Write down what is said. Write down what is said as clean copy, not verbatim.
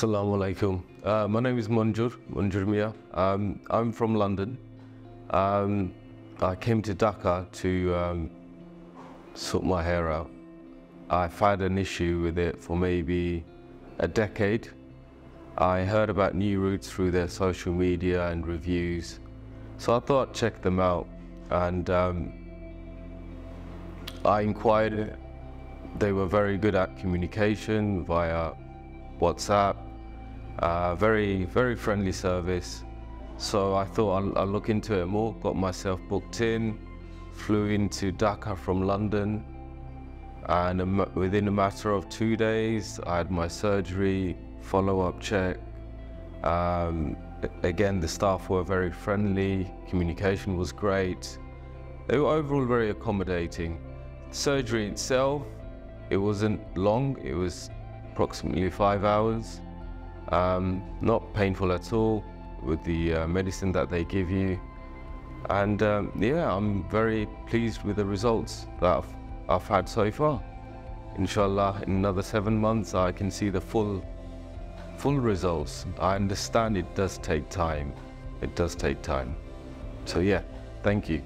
Assalamu alaikum. My name is Munjur Mia. I'm from London. I came to Dhaka to sort my hair out. I've had an issue with it for maybe a decade. I heard about New Roots through their social media and reviews, so I thought I'd check them out, and I inquired. They were very good at communication via WhatsApp, very friendly service. So I thought I'll look into it more, got myself booked in, flew into Dhaka from London, and within a matter of 2 days I had my surgery, follow-up check. Again, the staff were very friendly, communication was great. They were overall very accommodating. Surgery itself, it wasn't long, it was approximately 5 hours. Not painful at all with the medicine that they give you. And yeah, I'm very pleased with the results that I've had so far. Inshallah, in another 7 months, I can see the full results. I understand it does take time. It does take time. So yeah, thank you.